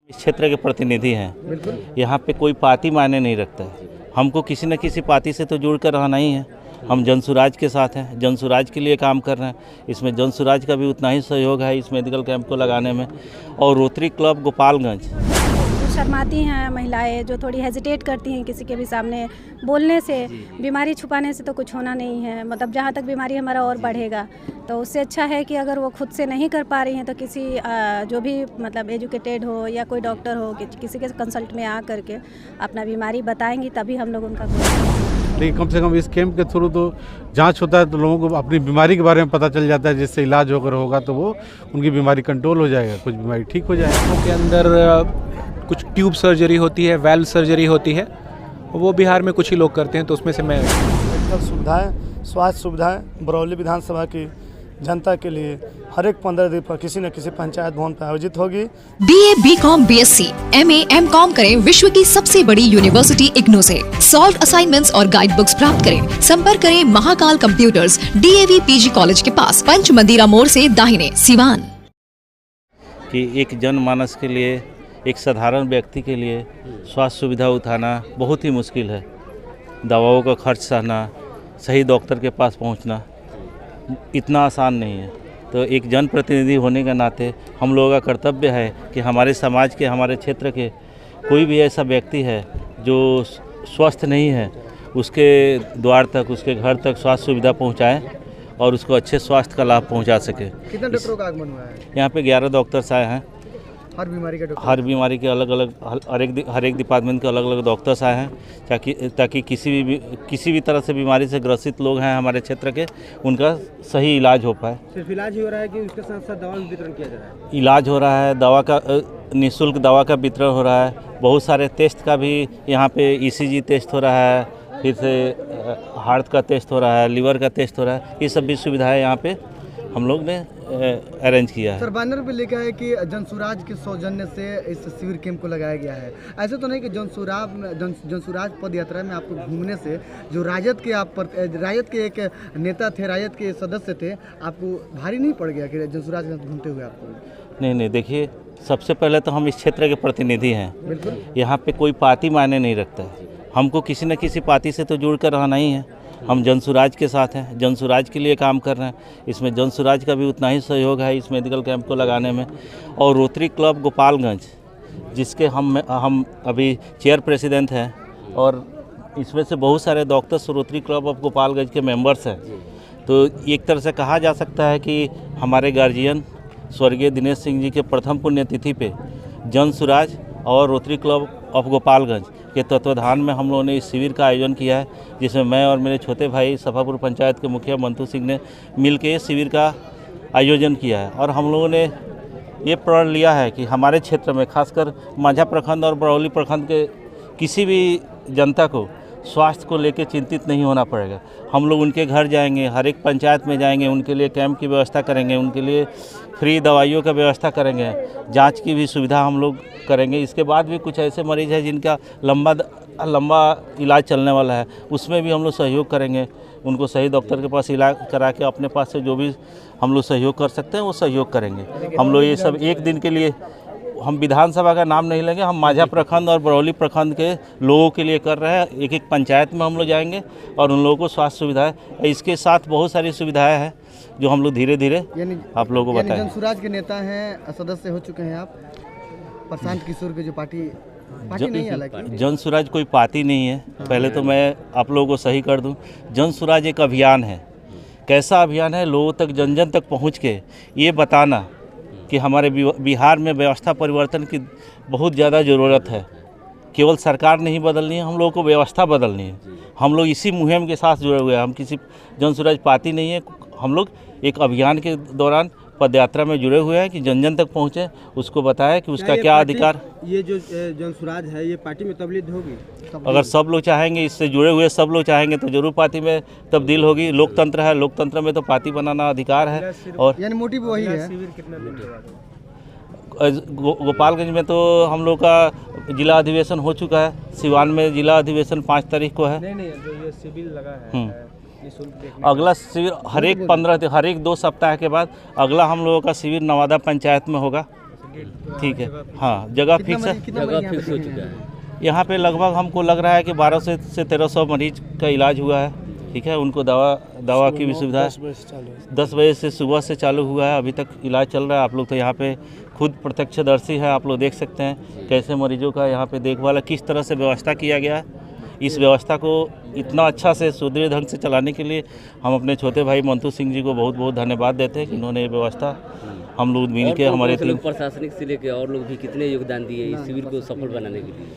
इस क्षेत्र के प्रतिनिधि हैं। यहाँ पे कोई पार्टी मायने नहीं रखता है। हमको किसी न किसी पार्टी से तो जुड़ कर रहना ही है। हम जनसुराज के साथ हैं, जनसुराज के लिए काम कर रहे हैं। इसमें जनसुराज का भी उतना ही सहयोग है इस मेडिकल कैंप को लगाने में। और रोटरी क्लब गोपालगंज शर्माती हैं महिलाएं, जो थोड़ी हेजिटेट करती हैं किसी के भी सामने बोलने से। बीमारी छुपाने से तो कुछ होना नहीं है, मतलब जहाँ तक बीमारी हमारा और बढ़ेगा। तो उससे अच्छा है कि अगर वो खुद से नहीं कर पा रही हैं तो किसी जो भी मतलब एजुकेटेड हो या कोई डॉक्टर हो, किसी के कंसल्ट में आ करके अपना बीमारी बताएंगी, तभी हम लोग उनका। लेकिन कम से कम इस कैंप के थ्रू तो जांच होता है, तो लोगों को अपनी बीमारी के बारे में पता चल जाता है, जिससे इलाज होकर होगा तो वो उनकी बीमारी कंट्रोल हो जाएगा, कुछ बीमारी ठीक हो जाएगा। उनके अंदर कुछ ट्यूब सर्जरी होती है, वेल्व सर्जरी होती है, वो बिहार में कुछ ही लोग करते हैं, तो उसमें से मैं। मेडिकल सुविधाएं, स्वास्थ्य सुविधाएं बरौली विधानसभा की जनता के लिए हर एक 15 दिन पर किसी न किसी पंचायत भवन पर आयोजित होगी। BA, BCom, BSc, MA, MCom करें विश्व की सबसे बड़ी यूनिवर्सिटी इग्नू से। सॉल्व असाइनमेंट्स और गाइड बुक्स प्राप्त करें। संपर्क करें Mahakal computers, DAV PG college के पास, पंच मंदिरा मोड़ से दाहिने, सिवान। कि एक जनमानस के लिए, एक साधारण व्यक्ति के लिए स्वास्थ्य सुविधा उठाना बहुत ही मुश्किल है। दवाओं का खर्च सहना, सही डॉक्टर के पास पहुंचना इतना आसान नहीं है। तो एक जनप्रतिनिधि होने के नाते हम लोगों का कर्तव्य है कि हमारे समाज के, हमारे क्षेत्र के कोई भी ऐसा व्यक्ति है जो स्वस्थ नहीं है, उसके द्वार तक, उसके घर तक स्वास्थ्य सुविधा पहुंचाएं और उसको अच्छे स्वास्थ्य का लाभ पहुंचा सके। कितने डॉक्टरों का आगमन हुआ है? यहाँ पे 11 डॉक्टर्स आए हैं। हर बीमारी के डॉक्टर, हर बीमारी के अलग अलग, हर एक डिपार्टमेंट के अलग अलग डॉक्टर्स आए हैं, ताकि किसी भी तरह से बीमारी से ग्रसित लोग हैं हमारे क्षेत्र के, उनका सही इलाज हो पाए। सिर्फ इलाज ही हो रहा है कि उसके साथ साथ दवा भी वितरण किया जा रहा है? इलाज हो रहा है, दवा का निःशुल्क दवा का वितरण हो रहा है। बहुत सारे टेस्ट का भी यहाँ पे ECG टेस्ट हो रहा है, फिर से हार्ट का टेस्ट हो रहा है, लीवर का टेस्ट हो रहा है। ये सब भी सुविधाएँ यहाँ पे हम लोग ने अरेंज किया है। सर, बैनर पे लिखा है कि जनसुराज के सौजन्य से इस शिविर कैंप को लगाया गया है। ऐसे तो नहीं कि जनसुराज पद यात्रा में आपको घूमने से जो राजद के एक नेता थे, राजद के सदस्य थे, आपको भारी नहीं पड़ गया कि जनसुराज में घूमते हुए आपको? नहीं, देखिए, सबसे पहले तो हम इस क्षेत्र के प्रतिनिधि हैं। बिल्कुल। यहाँ पे कोई पार्टी मायने नहीं रखता है। हमको किसी न किसी पार्टी से तो जुड़ कर रहना ही है। हम जनसुराज के साथ हैं, जनसुराज के लिए काम कर रहे हैं। इसमें जनसुराज का भी उतना ही सहयोग है इस मेडिकल कैंप को लगाने में। और रोटरी क्लब गोपालगंज, जिसके हम अभी चेयर प्रेसिडेंट हैं, और इसमें से बहुत सारे doctors rotary club of Gopalganj के मेंबर्स हैं। तो एक तरह से कहा जा सकता है कि हमारे गार्जियन स्वर्गीय दिनेश सिंह जी के प्रथम पुण्यतिथि पे जनसुराज और रोटरी क्लब ऑफ गोपालगंज के तत्वाधान में हम लोगों ने इस शिविर का आयोजन किया है, जिसमें मैं और मेरे छोटे भाई सफापुर पंचायत के मुखिया मंतू सिंह ने मिलकर इस शिविर का आयोजन किया है। और हम लोगों ने ये प्रण लिया है कि हमारे क्षेत्र में, खासकर माझा प्रखंड और बरौली प्रखंड के किसी भी जनता को स्वास्थ्य को लेकर चिंतित नहीं होना पड़ेगा। हम लोग उनके घर जाएंगे, हर एक पंचायत में जाएंगे, उनके लिए कैंप की व्यवस्था करेंगे, उनके लिए फ्री दवाइयों का व्यवस्था करेंगे, जांच की भी सुविधा हम लोग करेंगे। इसके बाद भी कुछ ऐसे मरीज़ हैं जिनका लंबा इलाज चलने वाला है, उसमें भी हम लोग सहयोग करेंगे। उनको सही डॉक्टर के पास इलाज करा के अपने पास से जो भी हम लोग सहयोग कर सकते हैं वो सहयोग करेंगे। हम लोग ये सब एक दिन के लिए, हम विधानसभा का नाम नहीं लेंगे, हम माझा प्रखंड और बरौली प्रखंड के लोगों के लिए कर रहे हैं। एक एक पंचायत में हम लोग जाएंगे और उन लोगों को स्वास्थ्य सुविधाएं, इसके साथ बहुत सारी सुविधाएं हैं जो हम लोग धीरे धीरे आप लोगों को बताएं। जनसुराज के नेता हैं, सदस्य हो चुके हैं आप। प्रशांत किशोर के जो पार्टी नहीं है, हालांकि जनसुराज कोई पार्टी नहीं है। पहले तो मैं आप लोगों को सही कर दूं, जनसुराज एक अभियान है। कैसा अभियान है? लोगों तक, जन जन तक पहुँच के ये बताना कि हमारे बिहार में व्यवस्था परिवर्तन की बहुत ज़्यादा ज़रूरत है। केवल सरकार नहीं बदलनी है, हम लोगों को व्यवस्था बदलनी है। हम लोग इसी मुहिम के साथ जुड़े हुए हैं। हम किसी जनसुराज पार्टी नहीं है। हम लोग एक अभियान के दौरान पदयात्रा में जुड़े हुए हैं कि जन जन तक पहुँचे, उसको बताएं कि उसका क्या अधिकार। ये जो जनसुराज है, ये पार्टी में तब्दील होगी? अगर सब लोग चाहेंगे, इससे जुड़े हुए सब लोग चाहेंगे तो जरूर पार्टी में तब्दील होगी। लोकतंत्र है, लोकतंत्र में तो पार्टी बनाना अधिकार है। और यानी मोटिव वही है। गोपालगंज में तो हम लोग का जिला अधिवेशन हो चुका है। सिवान में जिला अधिवेशन 5 तारीख को है। नहीं, जो ये शिविर लगा है अगला शिविर हर एक 2 सप्ताह के बाद अगला हम लोगों का शिविर नवादा पंचायत में होगा। ठीक है, हाँ जगह फिक्स है। जगह फिक्स हो चुका है। यहाँ पे लगभग हमको लग रहा है कि 1200 से 1300 मरीज का इलाज हुआ है। ठीक है, उनको दवा की भी सुविधा 10 बजे से सुबह से चालू हुआ है, अभी तक इलाज चल रहा है। आप लोग तो यहाँ पे खुद प्रत्यक्षदर्शी है, आप लोग देख सकते हैं कैसे मरीजों का यहाँ पे देखभाल है, किस तरह से व्यवस्था किया गया है। इस व्यवस्था को इतना अच्छा से सुदृढ़ ढंग से चलाने के लिए हम अपने छोटे भाई मंतू सिंह जी को बहुत बहुत धन्यवाद देते हैं कि इन्होंने ये व्यवस्था हम लोग मिल के हमारे लोग प्रशासनिक से लेकर और लोग भी कितने योगदान दिए इस शिविर को सफल बनाने के लिए।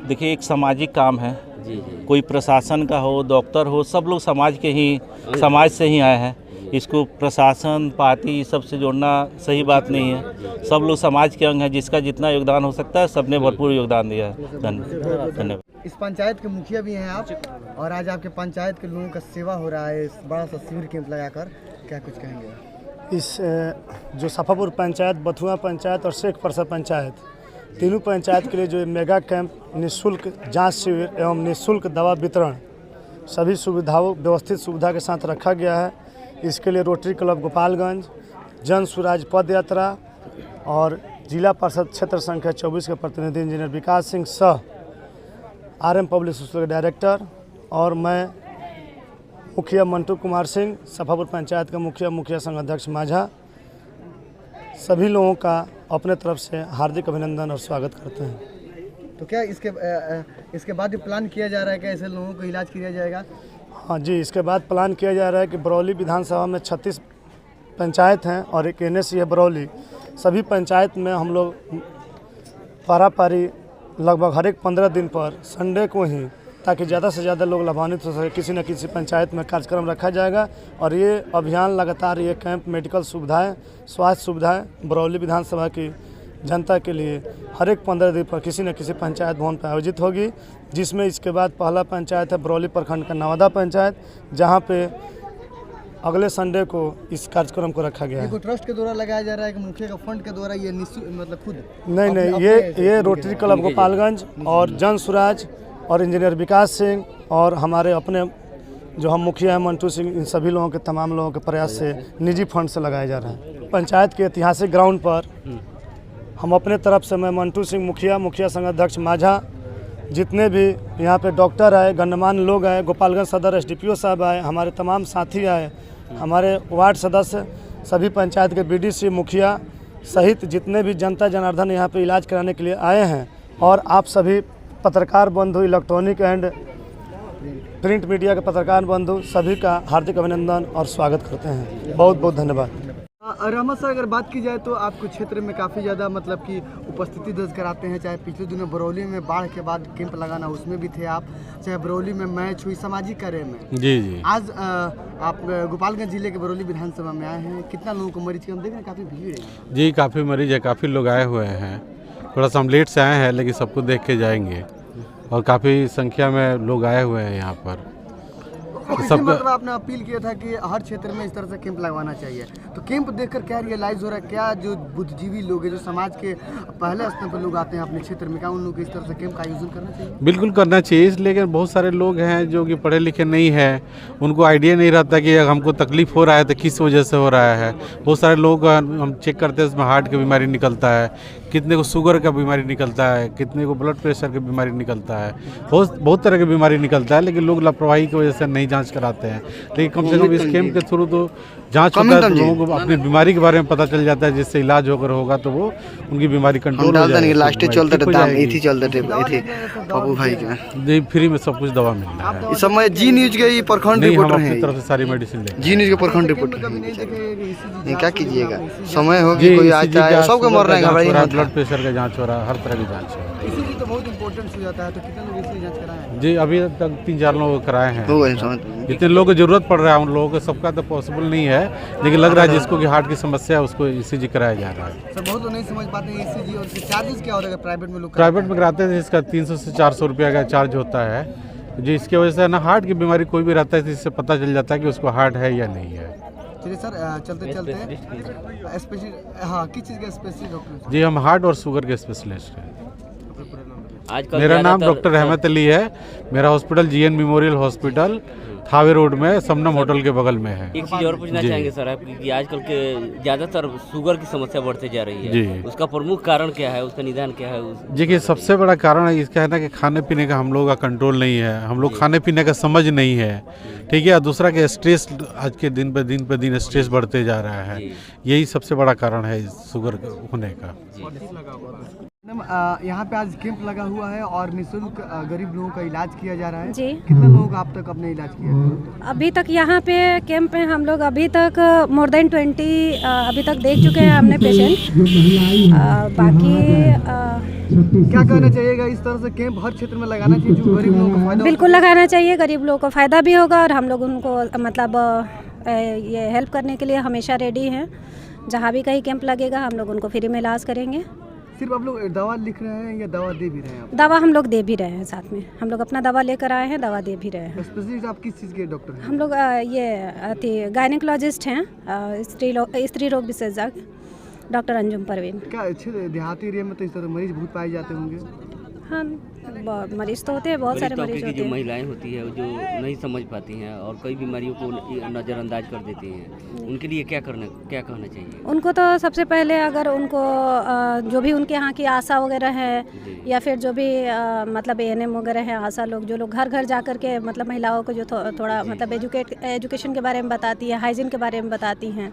देखिए, एक सामाजिक काम है, जी जी, कोई प्रशासन का हो, डॉक्टर हो, सब लोग समाज से ही आए हैं। इसको प्रशासन पार्टी सबसे जोड़ना सही बात नहीं है। सब लोग समाज के अंग हैं, जिसका जितना योगदान हो सकता है सबने भरपूर योगदान दिया है। धन्यवाद। इस पंचायत के मुखिया भी हैं आप, और आज आपके पंचायत के लोगों का सेवा हो रहा है इस बड़ा सा शिविर कैंप लगाकर, क्या कुछ कहेंगे? इस जो सफापुर पंचायत, बथुआ पंचायत और शेख परसा पंचायत, तीनों पंचायत के लिए जो मेगा कैंप, निःशुल्क जांच शिविर एवं निःशुल्क दवा वितरण सभी सुविधाओं व्यवस्थित सुविधा के साथ रखा गया है। इसके लिए रोटरी क्लब गोपालगंज, जन स्वराज पद यात्रा और जिला परिषद क्षेत्र संख्या 24 के प्रतिनिधि इंजीनियर विकास सिंह सह RM पब्लिक स्कूल के डायरेक्टर और मैं मुखिया मंटू कुमार सिंह, सफापुर पंचायत का मुखिया संघ अध्यक्ष माझा, सभी लोगों का अपने तरफ से हार्दिक अभिनंदन और स्वागत करते हैं। तो क्या इसके बाद ये प्लान किया जा रहा है कि ऐसे लोगों को इलाज किया जाएगा? हाँ जी, इसके बाद प्लान किया जा रहा है कि बरौली विधानसभा में 36 पंचायत हैं और एक NSC है बरौली। सभी पंचायत में हम लोग पारी लगभग हर एक 15 दिन पर संडे को ही, ताकि ज़्यादा से ज़्यादा लोग लाभान्वित हो सके, किसी न किसी पंचायत में कार्यक्रम रखा जाएगा। और ये अभियान लगातार, ये कैंप मेडिकल सुविधाएं, स्वास्थ्य सुविधाएं बरौली विधानसभा की जनता के लिए हर एक 15 दिन पर किसी न किसी पंचायत भवन पर आयोजित होगी। जिसमें इसके बाद पहला पंचायत है बरौली प्रखंड का नवादा पंचायत, जहाँ पे अगले संडे को इस कार्यक्रम को रखा गया है। ट्रस्ट के द्वारा लगाया जा रहा है कि मुखिया का फंड के द्वारा ये मतलब खुद? नहीं, ये रोटरी क्लब गोपालगंज और जन स्वराज और इंजीनियर विकास सिंह और हमारे अपने जो हम मुखिया हैं मंटू सिंह, इन सभी लोगों के, तमाम लोगों के प्रयास से निजी फंड से लगाया जा रहा है। पंचायत के ऐतिहासिक ग्राउंड पर हम अपने तरफ से, मैं मंटू सिंह मुखिया संघ अध्यक्ष माझा, जितने भी यहाँ पे डॉक्टर आए, गणमान्य लोग आए, गोपालगंज सदर SDPO साहब आए, हमारे तमाम साथी आए, हमारे वार्ड सदस्य, सभी पंचायत के BDC मुखिया सहित जितने भी जनता जनार्दन यहाँ पे इलाज कराने के लिए आए हैं। और आप सभी पत्रकार बंधु, इलेक्ट्रॉनिक एंड प्रिंट मीडिया के पत्रकार बंधु, सभी का हार्दिक अभिनंदन और स्वागत करते हैं। बहुत बहुत धन्यवाद। रहमत सर, अगर बात की जाए तो आपके क्षेत्र में काफ़ी ज़्यादा मतलब कि उपस्थिति दर्ज कराते हैं, चाहे पिछले दिनों बरौली में बाढ़ के बाद कैंप लगाना, उसमें भी थे आप, चाहे बरौली में मैच हुई सामाजिक कार्य में। जी। आज आप गोपालगंज जिले के बरौली विधानसभा में आए हैं, कितना लोगों को मरीज की हम देख रहे हैं, काफ़ी भीड़ है? जी, काफ़ी मरीज है, काफ़ी लोग आए हुए हैं। थोड़ा सा हम लेट से आए हैं, लेकिन सबको देख के जाएंगे और काफ़ी संख्या में लोग आए हुए हैं यहाँ पर। सब मतलब आपने अपील किया था कि हर क्षेत्र में इस तरह से कैंप लगवाना चाहिए, तो कैंप देखकर क्या रियलाइज हो रहा है, क्या जो बुद्धिजीवी लोग हैं, जो समाज के पहले स्तर पर लोग आते हैं अपने क्षेत्र में, क्या उन लोगों को इस तरह से कैंप का आयोजन करना चाहिए? बिल्कुल करना चाहिए, लेकिन बहुत सारे लोग हैं जो कि पढ़े लिखे नहीं हैं, उनको आइडिया नहीं रहता कि हमको तकलीफ हो रहा है तो किस वजह से हो रहा है। बहुत सारे लोग हम चेक करते हैं, उसमें हार्ट की बीमारी निकलता है, कितने को शुगर का बीमारी निकलता है, कितने को ब्लड प्रेशर की बीमारी निकलता है, बहुत तरह की बीमारी निकलता है, लेकिन लोग लापरवाही की वजह से नहीं जांच कराते हैं। लेकिन कम से कम इस कैंप के थ्रू तो जांच होता है, तो लोगों को अपनी बीमारी के बारे में पता चल जाता है, जिससे इलाज होगा तो वो उनकी बीमारी कंट्रोल हो जाएगी। जी, फ्री में सब कुछ दवा मिल रहा है। इस समय जी न्यूज के प्रखंड रिपोर्टर हैं, हम अपनी तरफ से सारी मेडिसिन लेंगे। जी न्यूज के प्रखंड रिपोर्टर क्या कीजिएगा, समय होगी कोई आता है, सबको मर रहे हैं, ब्लड प्रेशर का जांच हो रहा है, हर तरह की जांच है। इसीलिए तो बहुत इंपॉर्टेंट हो जाता है। तो कितने लोग इसकी जांच कराए हैं? जी, अभी तक 3-4 लोग कराए हैं। जितने लोगों को जरूरत पड़ रहा है उन लोगों को, सबका तो पॉसिबल नहीं है, लेकिन लग रहा है जिसको कि हार्ट की समस्या है उसको ECG कराया जा रहा है। सर, बहुत लोग नहीं समझ पाते हैं ECG और चार्जेस क्या होता है प्राइवेट में? लोग प्राइवेट में कराते हैं, इसका 300 से 400 रुपया का चार्ज होता है, जिसकी वजह से ना हार्ट की बीमारी कोई भी रहता है तो इससे पता चल जाता है कि उसको हार्ट है या नहीं है। चलिए सर, चलते हाँ, किस चीज़ के स्पेशलिस्ट डॉक्टर? जी, हम हार्ट और शुगर के स्पेशलिस्ट हैं। मेरा नाम डॉक्टर रहमत अली है। मेरा hospital GN memorial hospital Thawe road में समनम होटल के बगल में है। एक चीज़ और पूछना जी। चाहेंगे सर आप कि आजकल के ज़्यादातर शुगर की समस्या बढ़ते जा रही है, जी। उसका प्रमुख कारण क्या है, उसका निदान क्या है? देखिए सबसे बड़ा कारण है इसका है ना कि खाने पीने का हम लोग का कंट्रोल नहीं है, हम लोग खाने पीने का समझ नहीं है, ठीक है। और दूसरा कि स्ट्रेस आज के दिन पे दिन स्ट्रेस बढ़ते जा रहा है, यही सबसे बड़ा कारण है शुगर होने का। मैडम यहाँ पे आज कैंप लगा हुआ है और निःशुल्क गरीब लोगों का इलाज किया जा रहा है। जी। कितने लोगों का आप तक अपने इलाज किया है? अभी तक यहाँ पे कैंप में हम लोग अभी तक मोर देन 20 अभी तक देख चुके हैं हमने पेशेंट। बाकी क्या कहना चाहिएगा, इस तरह से कैंप हर क्षेत्र में लगाना चाहिए जो गरीब लोगों को फायदा बिल्कुल लगाना चाहिए, गरीब लोगों को फ़ायदा भी होगा और हम लोग उनको मतलब ये हेल्प करने के लिए हमेशा रेडी हैं। जहाँ भी कहीं कैंप लगेगा हम लोग उनको फ्री में इलाज करेंगे। सिर्फ आप लोग दवा लिख रहे हैं या दवा दे भी रहे हैं आप? दवा हम लोग दे भी रहे हैं, साथ में हम लोग अपना दवा लेकर आए हैं, दवा दे भी रहे हैं। स्पेशलिस्ट आप किस चीज़ के डॉक्टर हैं? हम लोग ये गायनेकोलॉजिस्ट हैं, स्त्री रोग विशेषज्ञ डॉक्टर अंजुम परवीन। क्या अच्छे देहाती एरिया में तो इस तरह मरीज बहुत पाए जाते होंगे? हाँ, मरीज तो होते हैं, बहुत सारे मरीज होते जो हैं। महिलाएं होती है जो नहीं समझ पाती हैं और कई बीमारियों को नज़रअंदाज कर देती हैं, उनके लिए क्या कहना चाहिए? उनको तो सबसे पहले अगर उनको जो भी उनके यहाँ की आशा वगैरह है या फिर जो भी मतलब ANM वगैरह है, आशा लोग जो लोग घर घर जा कर के मतलब महिलाओं को जो थोड़ा मतलब एजुकेशन के बारे में बताती है, हाइजीन के बारे में बताती हैं,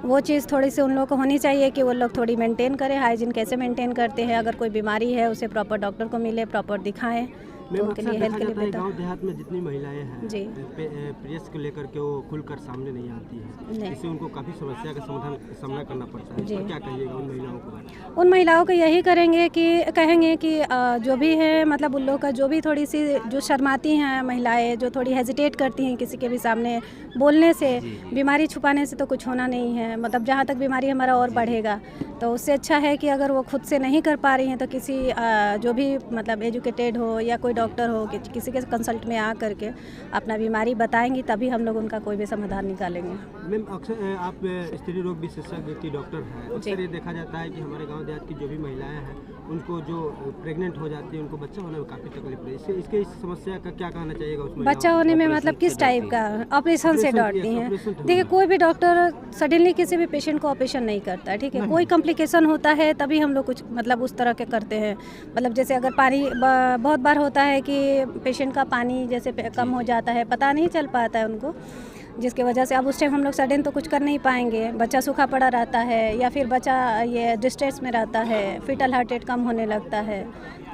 वो चीज़ थोड़ी सी उन लोगों को होनी चाहिए कि वो लोग थोड़ी मेंटेन करें, हाइजीन कैसे मेंटेन करते हैं। अगर कोई बीमारी है उसे प्रॉपर डॉक्टर को मिले, प्रॉपर दिखाएं, तो उनके लिए हेल्थ के लिए बेहतर। गांव देहात में जितनी महिलाएं हैं जी। प्रेस को लेकर के वो खुलकर सामने नहीं आती है, इससे उनको काफ़ी समस्या का सामना करना पड़ता है। तो क्या कहिएगा उन महिलाओं को? उन महिलाओं को यही कहेंगे कि जो भी है मतलब उन लोगों का जो भी थोड़ी सी जो शर्माती हैं महिलाएं, जो थोड़ी हेजिटेट करती हैं किसी के भी सामने बोलने से, बीमारी छुपाने से तो कुछ होना नहीं है। मतलब जहाँ तक बीमारी हमारा और बढ़ेगा, तो उससे अच्छा है कि अगर वो खुद से नहीं कर पा रही हैं तो किसी जो भी मतलब एजुकेटेड हो या कोई डॉक्टर हो कि किसी के कंसल्ट में आ करके अपना बीमारी बताएंगी, तभी हम लोग उनका कोई भी समाधान निकालेंगे। मैम अक्सर आप स्त्री रोग विशेषज्ञ की डॉक्टर हैं, अक्सर ये देखा जाता है कि हमारे गांव देहात की जो भी महिलाएं हैं उनको जो प्रेग्नेंट हो जाती है उनको बच्चा होने में काफ़ी तकलीफ है। इसके इस समस्या का क्या कहना चाहिएगा? उसमें बच्चा होने में मतलब किस टाइप का ऑपरेशन से डरती हैं? देखिए कोई भी डॉक्टर सडनली किसी भी पेशेंट को ऑपरेशन नहीं करता है, ठीक है। कोई कॉम्प्लिकेशन होता है तभी हम लोग कुछ मतलब उस तरह के करते हैं। मतलब जैसे अगर पानी बहुत बार होता है कि पेशेंट का पानी जैसे कम हो जाता है, पता नहीं चल पाता है उनको, जिसकी वजह से अब उस टाइम हम लोग सडन तो कुछ कर नहीं पाएंगे। बच्चा सूखा पड़ा रहता है या फिर बच्चा ये डिस्ट्रेस में रहता है, फीटल हार्ट रेट कम होने लगता है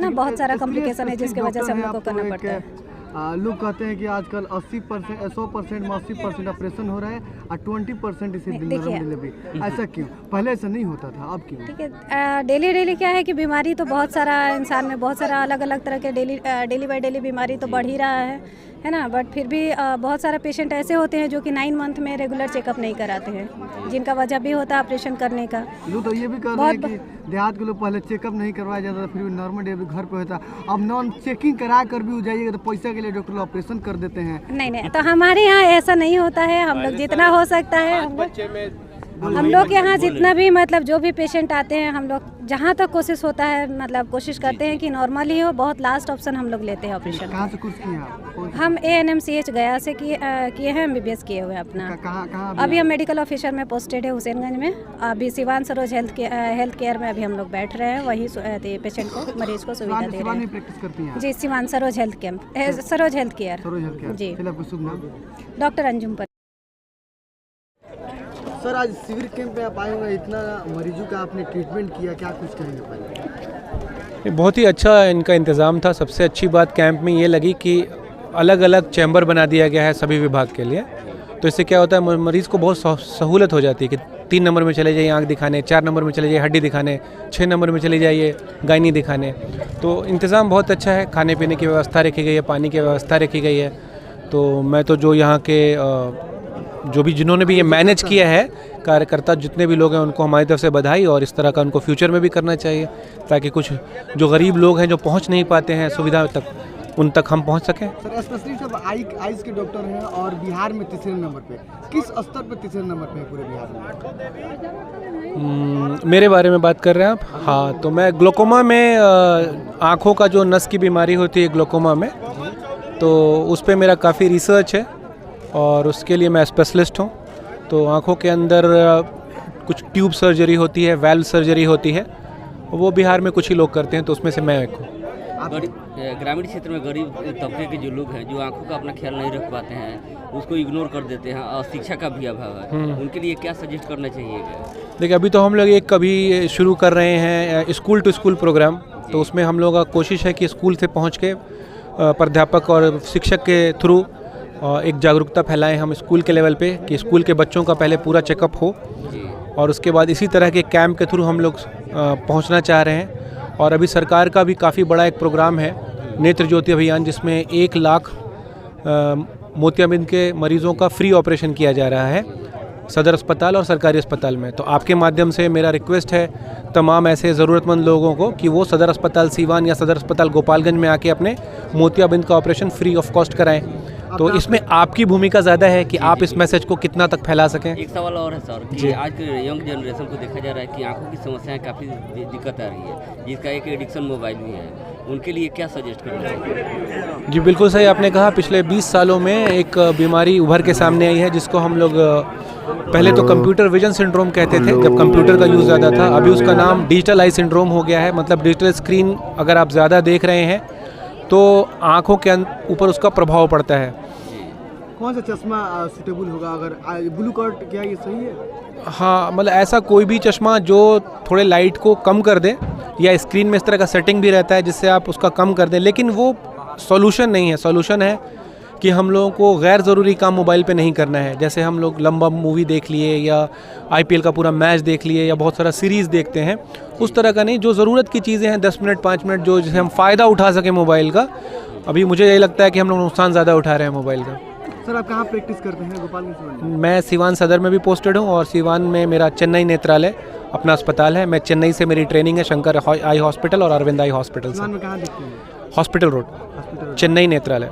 ना, बहुत सारा कॉम्प्लिकेशन है जिसकी वजह से हम लोग को करना पड़ता है। लोग कहते हैं कि आजकल 80% 100% में 80% ऑपरेशन हो रहा है और 20% इसे डिलीवरी। ऐसा क्यों? पहले ऐसा नहीं होता था, अब क्यों? ठीक है, डेली क्या है कि बीमारी तो बहुत सारा इंसान में बहुत सारा अलग अलग तरह के डेली बाय डेली बीमारी तो बढ़ ही रहा है ना। बट फिर भी बहुत सारे पेशेंट ऐसे होते हैं जो कि 9 मंथ में रेगुलर चेकअप नहीं कराते हैं, जिनका वजह भी होता है ऑपरेशन करने का। लोग तो ये भी कर रहे हैं कि देहात के लोग पहले चेकअप नहीं करवाया जाता था, फिर भी नॉर्मल डिलीवरी घर पे होता। अब नॉन चेकिंग करा कर भी हो जाइएगा तो पैसा के लिए डॉक्टर ऑपरेशन कर देते हैं। नहीं, तो हमारे यहाँ ऐसा नहीं होता है। हम लोग जितना हो सकता है हम लोग यहाँ जितना भी मतलब जो भी पेशेंट आते हैं, हम लोग जहाँ तक कोशिश होता है मतलब कोशिश करते हैं कि नॉर्मल ही हो। बहुत लास्ट ऑप्शन हम लोग लेते हैं ऑपरेशन। कहाँ से कोर्स किए आप? हम ANMCH गया से किए हैं, MBBS किए हुए अपना। कहाँ अभी हम मेडिकल ऑफिसर में पोस्टेड है हुसैनगंज में। अभी सिवान सरोज हेल्थ केयर में अभी हम लोग बैठ रहे हैं, वही पेशेंट को मरीज को सुविधा दे रहे हैं। प्रैक्टिस करती हैं? जी, सिवान सरोज हेल्थ केयर जी। डॉक्टर अंजुम पर। सर आज शिविर कैंप में आप आए हुए, इतना मरीजों का आपने ट्रीटमेंट किया, क्या कुछ कहेंगे पहले? बहुत ही अच्छा इनका इंतज़ाम था। सबसे अच्छी बात कैंप में ये लगी कि अलग अलग चैम्बर बना दिया गया है सभी विभाग के लिए। तो इससे क्या होता है, मरीज़ को बहुत सहूलत हो जाती है कि 3 नंबर में चले जाइए आँख दिखाने, 4 नंबर में चले जाइए हड्डी दिखाने, 6 नंबर में चले जाइए गायनी दिखाने। तो इंतज़ाम बहुत अच्छा है, खाने पीने की व्यवस्था रखी गई है, पानी की व्यवस्था रखी गई है। तो मैं तो जो यहाँ के जो भी जिन्होंने भी ये मैनेज किया है, कार्यकर्ता जितने भी लोग हैं, उनको हमारी तरफ से बधाई। और इस तरह का उनको फ्यूचर में भी करना चाहिए ताकि कुछ जो गरीब लोग हैं जो पहुंच नहीं पाते हैं सुविधा तक, उन तक हम पहुंच सकें। सर स्पेशली सब आइज के डॉक्टर हैं और बिहार में 3 नंबर पे, किस स्तर पे 3 नंबर पे है पूरे बिहार में? मेरे बारे में बात कर रहे हैं आप? हाँ, तो मैं ग्लोकोमा में आँखों का जो नस की बीमारी होती है ग्लोकोमा में, तो उस पे मेरा काफ़ी रिसर्च है और उसके लिए मैं स्पेशलिस्ट हूँ। तो आँखों के अंदर कुछ ट्यूब सर्जरी होती है, वाल्व सर्जरी होती है, वो बिहार में कुछ ही लोग करते हैं, तो उसमें से मैं एक हूँ। ग्रामीण क्षेत्र में गरीब तबके के जो लोग हैं जो आंखों का अपना ख्याल नहीं रख पाते हैं, उसको इग्नोर कर देते हैं और शिक्षा का भी अभाव है, उनके लिए क्या सजेस्ट करना चाहिए? देखिए, अभी तो हम लोग एक कभी शुरू कर रहे हैं स्कूल टू स्कूल प्रोग्राम। तो उसमें हम लोग का कोशिश है कि स्कूल से पहुंच के प्राध्यापक और शिक्षक के थ्रू एक जागरूकता फैलाएं हम स्कूल के लेवल पे, कि स्कूल के बच्चों का पहले पूरा चेकअप हो और उसके बाद इसी तरह के कैंप के थ्रू हम लोग पहुंचना चाह रहे हैं। और अभी सरकार का भी काफ़ी बड़ा एक प्रोग्राम है, नेत्र ज्योति अभियान, जिसमें 1 लाख मोतियाबिंद के मरीज़ों का फ्री ऑपरेशन किया जा रहा है सदर अस्पताल और सरकारी अस्पताल में। तो आपके माध्यम से मेरा रिक्वेस्ट है तमाम ऐसे ज़रूरतमंद लोगों को कि वो सदर अस्पताल सीवान या सदर अस्पताल गोपालगंज में आके अपने मोतियाबिंद का ऑपरेशन फ्री ऑफ कॉस्ट कराएं। तो इसमें आपकी भूमिका ज़्यादा है कि आप इस मैसेज को कितना तक फैला सकें। एक सवाल और है सर कि आज के यंग जनरेशन को देखा जा रहा है कि आंखों की समस्याएं काफ़ी दिक्कत आ रही है, जिसका एक एडिक्शन मोबाइल भी है, उनके लिए क्या सजेस्ट करना चाहिए? जी बिल्कुल सही आपने कहा। पिछले 20 सालों में एक बीमारी उभर के सामने आई है, जिसको हम लोग पहले तो कंप्यूटर विजन सिंड्रोम कहते थे जब कंप्यूटर का यूज़ ज़्यादा था। अभी उसका नाम डिजिटल आई सिंड्रोम हो गया है। मतलब डिजिटल स्क्रीन अगर आप ज़्यादा देख रहे हैं तो आँखों के ऊपर उसका प्रभाव पड़ता है। कौन सा चश्मा सूटेबल होगा? अगर ब्लू कट, क्या ये सही है? हाँ, मतलब ऐसा कोई भी चश्मा जो थोड़े लाइट को कम कर दे, या स्क्रीन में इस तरह का सेटिंग भी रहता है जिससे आप उसका कम कर दें, लेकिन वो सॉल्यूशन नहीं है। सॉल्यूशन है कि हम लोगों को गैर ज़रूरी काम मोबाइल पे नहीं करना है। जैसे हम लोग लंबा मूवी देख लिए या IPL का पूरा मैच देख लिए या बहुत सारा सीरीज़ देखते हैं, उस तरह का नहीं। जो ज़रूरत की चीज़ें हैं 10 मिनट 5 मिनट जो जिसे हम फ़ायदा उठा सकें मोबाइल का। अभी मुझे यही लगता है कि हम लोग नुकसान ज़्यादा उठा रहे हैं मोबाइल का। सर आप कहाँ प्रैक्टिस करते हैं? गोपालगंज में? मैं सिवान सदर में भी पोस्टेड हूँ और सिवान में मेरा चेन्नई नेत्रालय अपना अस्पताल है। मैं चेन्नई से मेरी ट्रेनिंग है शंकर आई हॉस्पिटल और अरविंद आई हॉस्पिटल से। सिवान में कहाँ देखते हैं? हॉस्पिटल रोड, चेन्नई नेत्रालय।